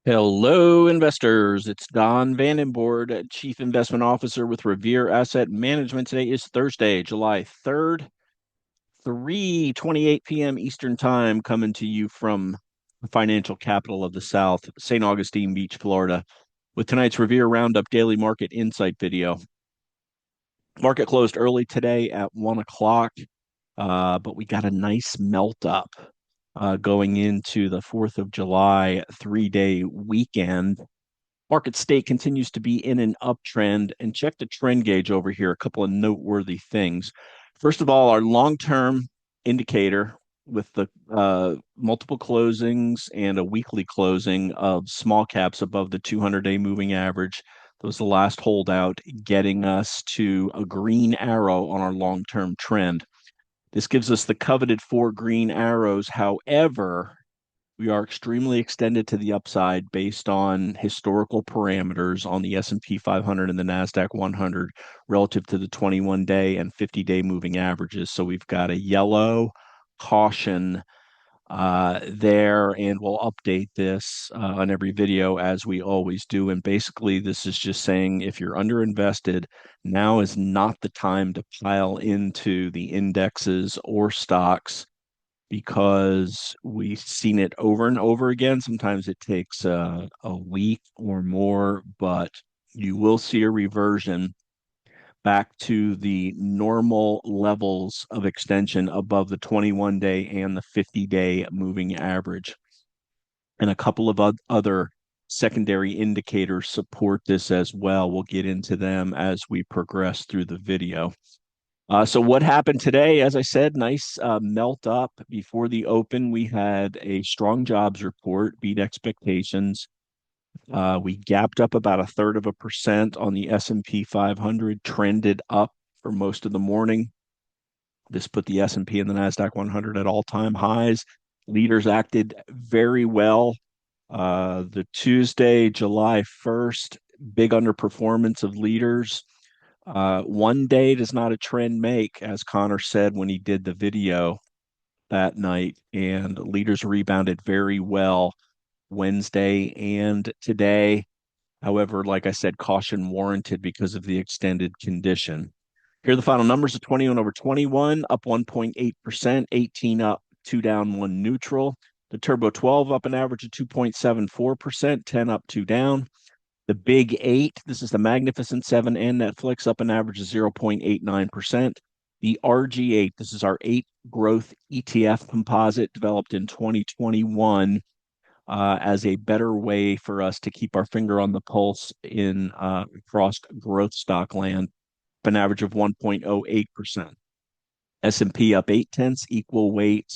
Hello, investors. It's Don Vandenbord, Chief Investment Officer with Revere Asset Management. Today is Thursday, July 3rd, 3:28 p.m. Eastern Time, coming to you from the financial capital of the South, St. Augustine Beach, Florida, with tonight's Revere Roundup Daily Market Insight video. Market closed early today at 1 o'clock, but we got a nice melt up going into the 4th of July 3-day weekend. Market state continues to be in an uptrend. And check the trend gauge over here. A couple of noteworthy things. First of all, our long-term indicator with the multiple closings and a weekly closing of small caps above the 200-day moving average. That was the last holdout, getting us to a green arrow on our long-term trend. This gives us the coveted 4 green arrows. However, we are extremely extended to the upside based on historical parameters on the S&P 500 and the Nasdaq 100 relative to the 21-day and 50-day moving averages. So we've got a yellow caution there, and we'll update this on every video as we always do. And basically, this is just saying if you're underinvested, now is not the time to pile into the indexes or stocks, because we've seen it over and over again. Sometimes it takes a week or more, but you will see a reversion back to the normal levels of extension above the 21-day and the 50-day moving average. And a couple of other secondary indicators support this as well. We'll get into them as we progress through the video. So what happened today? As I said, nice melt up before the open. We had a strong jobs report, beat expectations. We gapped up about 1/3% on the S&P 500, trended up for most of the morning. This put the S&P and the Nasdaq 100 at all-time highs. Leaders acted very well. The Tuesday, July 1st, big underperformance of leaders. One day does not a trend make, as Connor said when he did the video that night, and leaders rebounded very well Wednesday and today. However, like I said, caution warranted because of the extended condition. Here are the final numbers of 21 over 21, up 1.8%, 18 up, 2 down, 1 neutral. The Turbo 12 up an average of 2.74%, 10 up, 2 down. The Big Eight, this is the Magnificent Seven and Netflix, up an average of 0.89%. The RG8, this is our 8 growth ETF composite developed in 2021 as a better way for us to keep our finger on the pulse in across growth stock land, up an average of 1.08%. S&P up 0.8, equal weight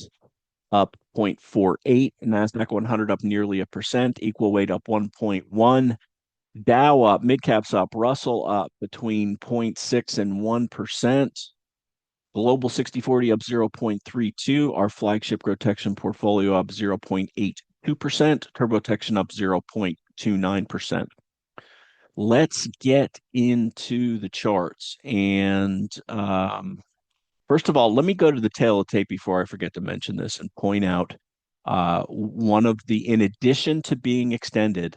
up 0.48, NASDAQ 100 up nearly 1%, equal weight up 1.1. Dow up, mid caps up, Russell up between 0.6 and 1%. Global 60/40 up 0.32. Our flagship GROTECTION portfolio up 0.82%. TurboTection up 0.29%. Let's get into the charts. And first of all, let me go to the tail of the tape before I forget to mention this and point out one of the, in addition to being extended,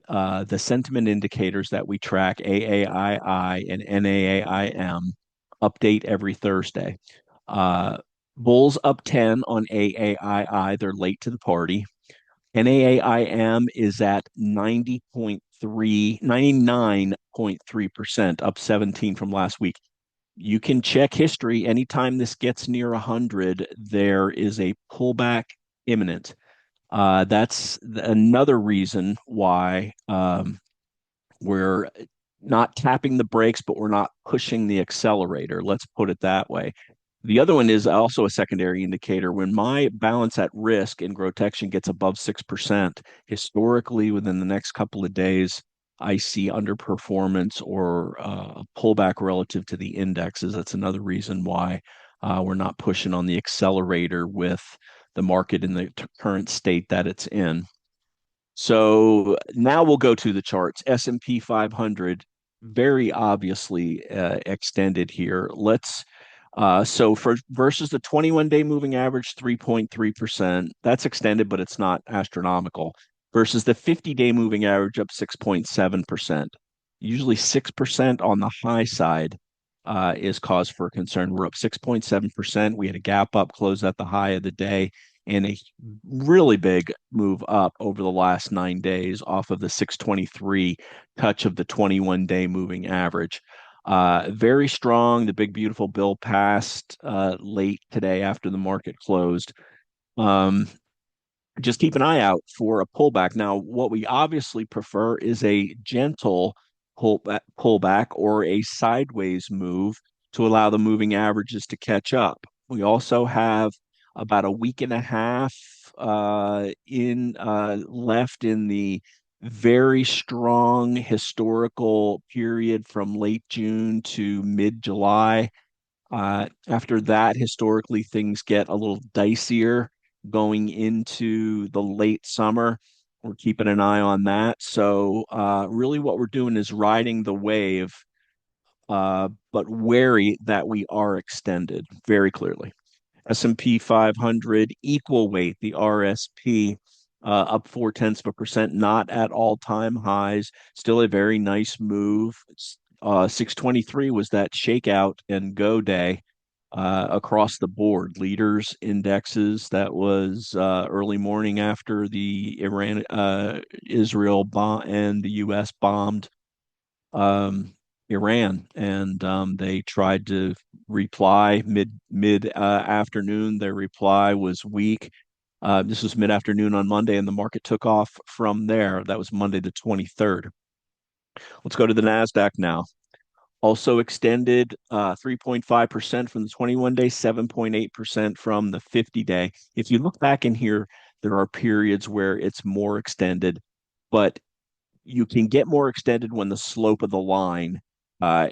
the sentiment indicators that we track, AAII and NAAIM, update every Thursday. Bulls up 10 on AAII. They're late to the party. NAAIM is at 99.3%, up 17 from last week. You can check history. Anytime this gets near 100, there is a pullback imminent. That's another reason why we're not tapping the brakes, but we're not pushing the accelerator. Let's put it that way. The other one is also a secondary indicator. When my balance at risk in GROTECTION gets above 6%, historically within the next couple of days, I see underperformance or pullback relative to the indexes. That's another reason why we're not pushing on the accelerator with the market in the current state that it's in. So now we'll go to the charts. S&P 500, very obviously extended here. So for versus the 21-day moving average, 3.3%. That's extended, but it's not astronomical. versus the 50-day moving average up 6.7%. Usually 6% on the high side is cause for concern. We're up 6.7%. We had a gap up, close at the high of the day, and a really big move up over the last 9 days off of the 623 touch of the 21-day moving average. Very strong. The big, beautiful bill passed late today after the market closed. Um, just keep an eye out for a pullback. Now, what we obviously prefer is a gentle pullback or a sideways move to allow the moving averages to catch up. We also have about a week and a half in left in the very strong historical period from late June to mid July. After that, historically, things get a little dicier going into the late summer. We're keeping an eye on that. So, really, what we're doing is riding the wave, but wary that we are extended very clearly. S&P 500 equal weight, the RSP, up 0.4%, not at all-time highs. Still a very nice move. 623 was that shakeout and go day across the board. Leaders indexes, that was early morning after the Iran Israel bomb and the US bombed um, Iran, and they tried to reply mid afternoon. Their reply was weak. This was mid afternoon on Monday, and the market took off from there. That was Monday the 23rd. Let's go to the Nasdaq now. Also extended 3.5% from the 21 day, 7.8% from the 50-day. If you look back in here, there are periods where it's more extended, but you can get more extended when the slope of the line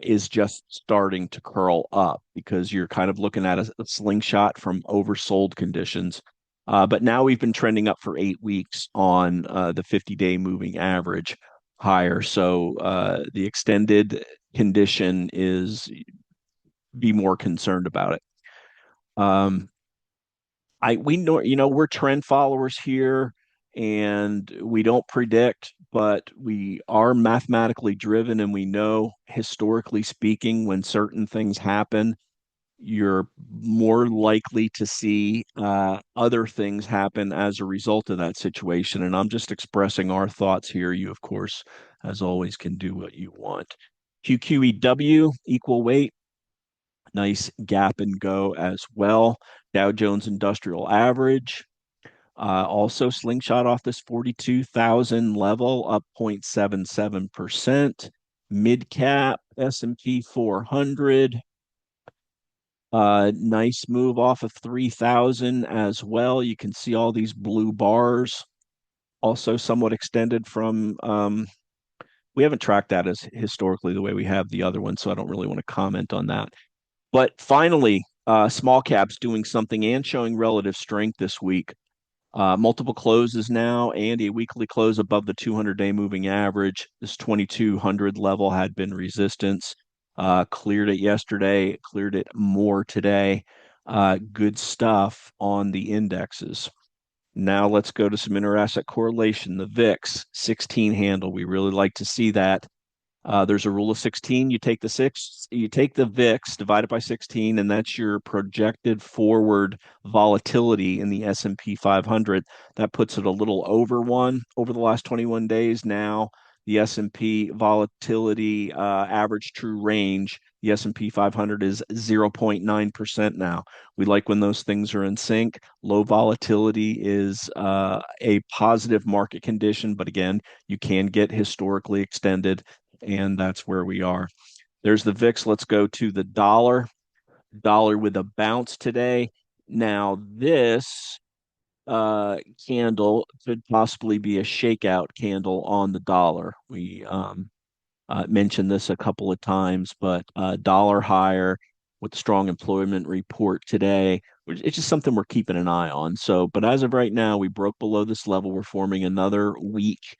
is just starting to curl up because you're kind of looking at a slingshot from oversold conditions. But now we've been trending up for 8 weeks on the 50-day moving average higher. So the extended condition is be more concerned about it. Um, we know, we're trend followers here and we don't predict, but we are mathematically driven and we know historically speaking, when certain things happen, you're more likely to see other things happen as a result of that situation. And I'm just expressing our thoughts here. You, of course, as always, can do what you want. QQEW, equal weight, nice gap and go as well. Dow Jones Industrial Average, also slingshot off this 42,000 level, up 0.77%. Mid cap S&P 400, nice move off of 3,000 as well. You can see all these blue bars, also somewhat extended from. We haven't tracked that as historically the way we have the other one, so I don't really want to comment on that. But finally, small caps doing something and showing relative strength this week. Multiple closes now and a weekly close above the 200-day moving average. This 2,200 level had been resistance. Cleared it yesterday, cleared it more today. Good stuff on the indexes. Now let's go to some inter-asset correlation. The VIX 16 handle. We really like to see that. There's a rule of 16. You take the VIX, divide it by 16, and that's your projected forward volatility in the S&P 500. That puts it a little over one over the last 21 days. Now the S&P volatility average true range, the S&P 500 is 0.9% now. We like when those things are in sync. Low volatility is a positive market condition, but again, you can get historically extended, and that's where we are. There's the VIX. Let's go to the dollar. Dollar with a bounce today. Now, this candle could possibly be a shakeout candle on the dollar. We mentioned this a couple of times, but dollar higher with the strong employment report today. It's just something we're keeping an eye on. So, but as of right now, we broke below this level. We're forming another weak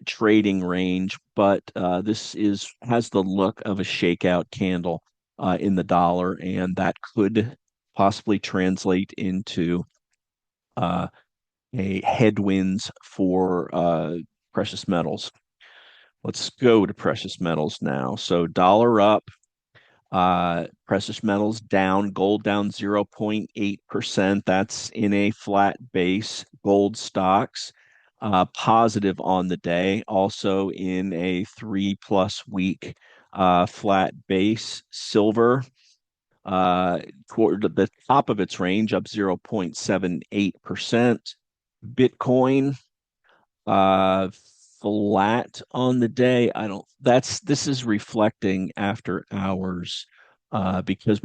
trading range, but this has the look of a shakeout candle in the dollar, and that could possibly translate into a headwinds for precious metals. Let's go to precious metals now. So dollar up, precious metals down, gold down 0.8%. That's in a flat base. Gold stocks positive on the day, also in a 3+ week flat base. Silver toward the top of its range, up 0.78%. Bitcoin uh, flat on the day. I don't. This is reflecting after hours, because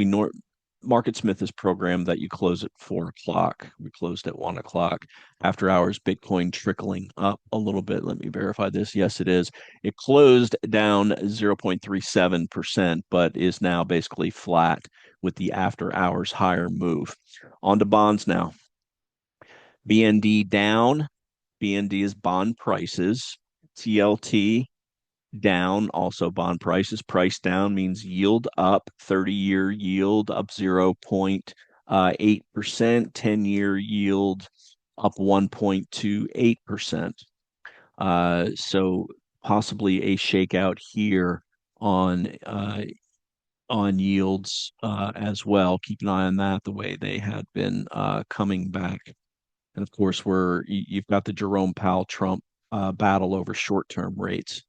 Market Smith is programmed that you close at 4 o'clock. We closed at 1 o'clock. After hours, Bitcoin trickling up a little bit. Let me verify this. Yes, it is. It closed down 0.37%, but is now basically flat with the after hours higher move. On to bonds now. BND down. BND is bond prices. TLT down, also bond prices. Price down means yield up. 30-year yield up 0.8%. 10-year yield up 1.28%. So possibly a shakeout here on yields as well. Keep an eye on that, the way they had been coming back. And of course, you've got the Jerome Powell Trump battle over short-term rates.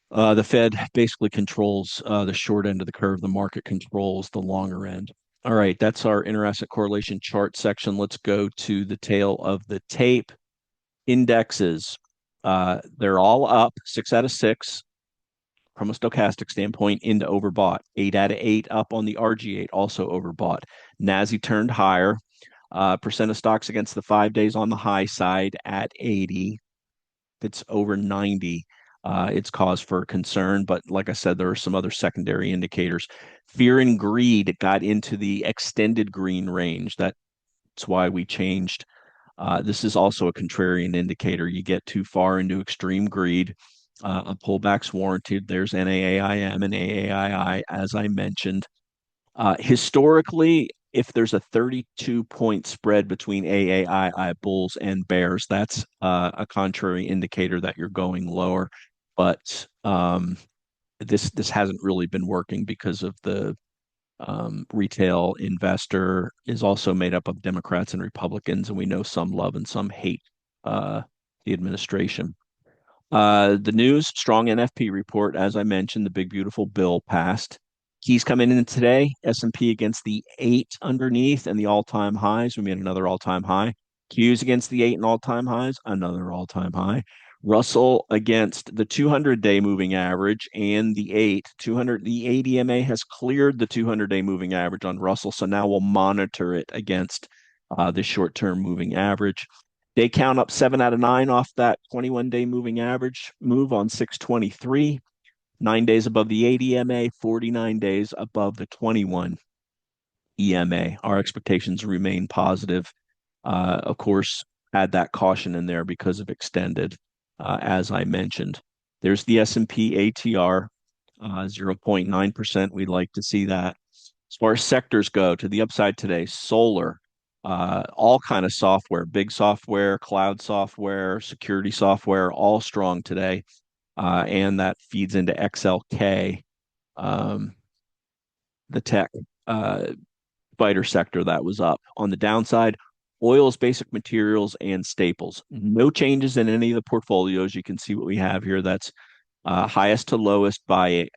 The Fed basically controls the short end of the curve. The market controls the longer end. All right, that's our interasset correlation chart section. Let's go to the tail of the tape. Indexes, they're all up 6 out of 6 from a stochastic standpoint into overbought. 8 out of 8 up on the RG8, also overbought. NASI turned higher. Percent of stocks against the 5 days on the high side at 80. If it's over 90, it's cause for concern. But like I said, there are some other secondary indicators. Fear and greed got into the extended green range. That's why we changed. This is also a contrarian indicator. You get too far into extreme greed. A pullback's warranted. There's NAAIM and AAII, as I mentioned. Historically, if there's a 32-point spread between AAII bulls and bears, that's a contrary indicator that you're going lower. But this hasn't really been working because of the retail investor is also made up of Democrats and Republicans, and we know some love and some hate the administration. The news, strong NFP report, as I mentioned, the big beautiful bill passed. Keys coming in today, S&P against the 8 underneath and the all-time highs. We made another all-time high. Qs against the 8 and all-time highs, another all-time high. Russell against the 200-day moving average and the 8. The ADMA has cleared the 200-day moving average on Russell, so now we'll monitor it against the short-term moving average. Day count up 7 out of 9 off that 21-day moving average move on 623. 9 days above the ADMA, 49 days above the 21 EMA. Our expectations remain positive. Of course, add that caution in there because of extended, as I mentioned. There's the S&P ATR, 0.9%. We'd like to see that. As far as sectors go, to the upside today, solar, all kind of software, big software, cloud software, security software, all strong today. And that feeds into XLK, the tech spider sector that was up. On the downside, oils, basic materials, and staples. No changes in any of the portfolios. You can see what we have here. That's highest to lowest by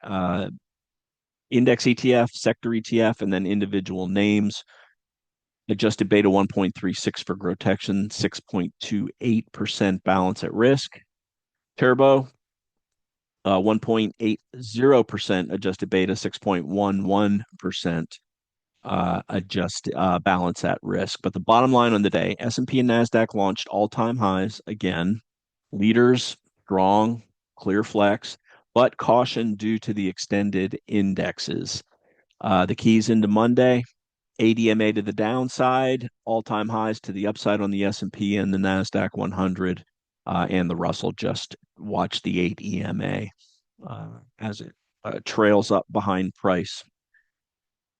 index ETF, sector ETF, and then individual names. Adjusted beta 1.36 for GROTECTION, 6.28% balance at risk. Turbo, 1.80% adjusted beta, 6.11% adjusted balance at risk. But the bottom line on the day, S&P and NASDAQ launched all-time highs again. Leaders strong, clear flex, but caution due to the extended indexes. The keys into Monday, ADMA to the downside, all-time highs to the upside on the S&P and the NASDAQ 100, and the Russell. Just watch the 8 EMA as it trails up behind price.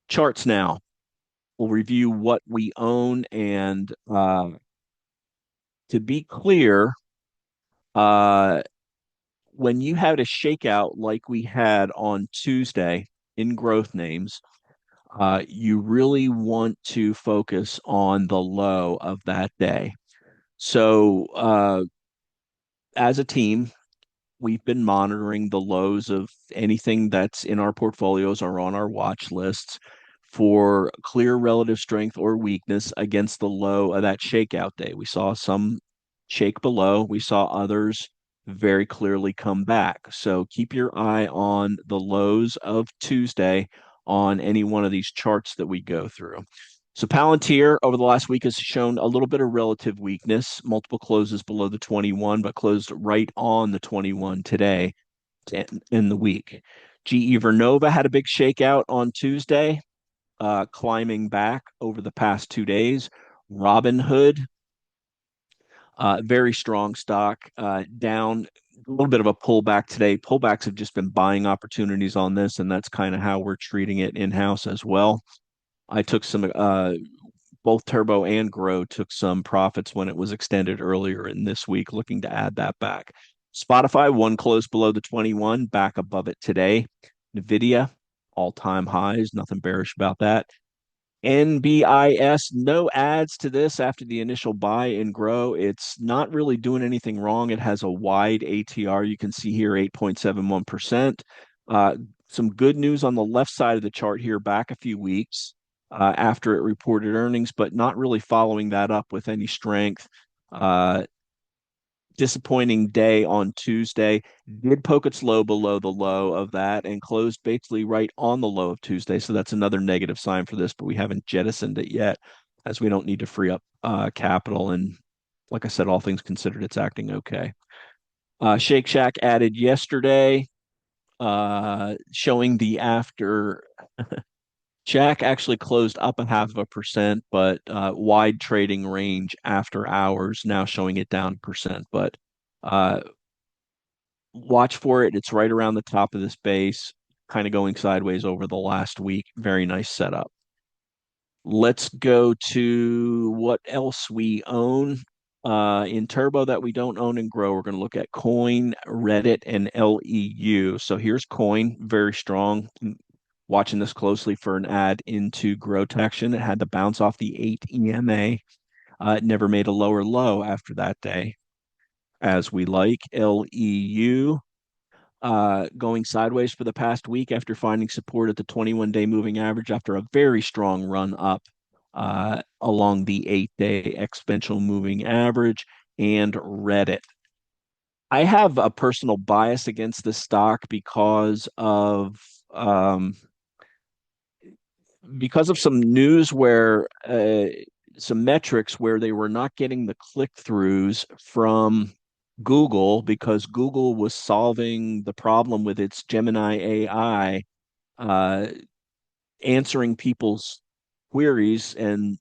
Charts now. We'll review what we own and To be clear, uh, when you had a shakeout like we had on Tuesday in growth names, you really want to focus on the low of that day. So, as a team, we've been monitoring the lows of anything that's in our portfolios or on our watch lists for clear relative strength or weakness against the low of that shakeout day. We saw some shake below, we saw others very clearly come back. So keep your eye on the lows of Tuesday on any one of these charts that we go through. So Palantir over the last week has shown a little bit of relative weakness, multiple closes below the 21, but closed right on the 21 today in the week. GE Vernova had a big shakeout on Tuesday, climbing back over the past 2 days. Robinhood, very strong stock, down a little bit of a pullback today. Pullbacks have just been buying opportunities on this, and that's kind of how we're treating it in house as well. I took some both Turbo and Grow took some profits when it was extended earlier in this week, looking to add that back. Spotify, one close below the 21, back above it today. Nvidia, all-time highs, nothing bearish about that. NBIS, no adds to this after the initial buy and grow. It's not really doing anything wrong. It has a wide ATR. You can see here 8.71%. Some good news on the left side of the chart here back a few weeks after it reported earnings, but not really following that up with any strength. Disappointing day on Tuesday. Did poke its low below the low of that and closed basically right on the low of Tuesday. So that's another negative sign for this, but we haven't jettisoned it yet as we don't need to free up capital. And like I said, all things considered, it's acting okay. Shake Shack added yesterday, showing the after. Shack actually closed up a 0.5%, but wide trading range after hours, now showing it down percent. But uh, watch for it. It's right around the top of this base, kind of going sideways over the last week. Very nice setup. Let's go to what else we own. In Turbo that we don't own and grow, we're going to look at Coin, Reddit, and LEU. So here's Coin, very strong. Watching this closely for an add into GROTECTION. It had to bounce off the 8 EMA. It never made a lower low after that day, as we like. LEU going sideways for the past week after finding support at the 21-day moving average after a very strong run up along the 8-day exponential moving average. And Reddit. I have a personal bias against this stock because of some news where some metrics where they were not getting the click-throughs from Google because Google was solving the problem with its Gemini AI, uh, answering people's queries and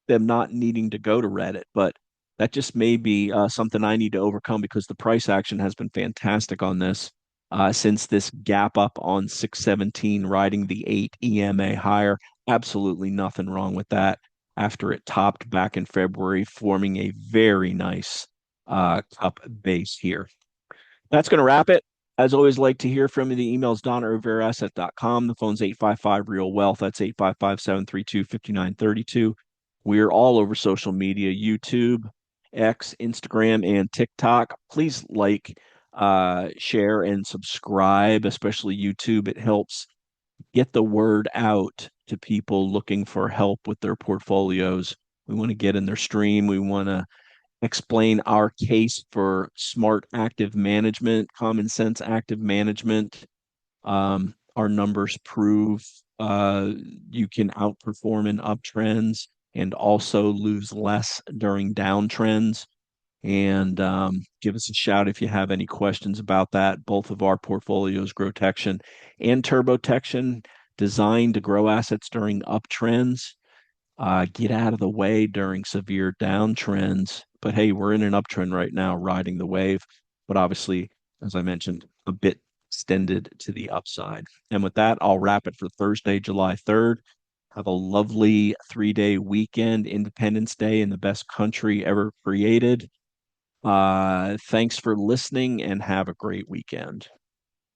them not needing to go to Reddit. But that just may be something I need to overcome because the price action has been fantastic on this since this gap up on 617, riding the 8 EMA higher. Absolutely nothing wrong with that after it topped back in February, forming a very nice cup base here. That's going to wrap it. As always, like to hear from you. The email's don@revereasset.com. The phone's 855 Real Wealth. That's 855 732 5932. We're all over social media, YouTube, X, Instagram, and TikTok. Please like, share, and subscribe, especially YouTube. It helps get the word out to people looking for help with their portfolios. We want to get in their stream. We want to explain our case for smart active management, common sense active management. Our numbers prove you can outperform in uptrends and also lose less during downtrends. And give us a shout if you have any questions about that. Both of our portfolios, GROTECTION and TurboTection, designed to grow assets during uptrends, get out of the way during severe downtrends. But hey, we're in an uptrend right now, riding the wave. But obviously, as I mentioned, a bit extended to the upside. And with that, I'll wrap it for Thursday, July 3rd. Have a lovely 3-day weekend, Independence Day in the best country ever created. Thanks for listening and have a great weekend.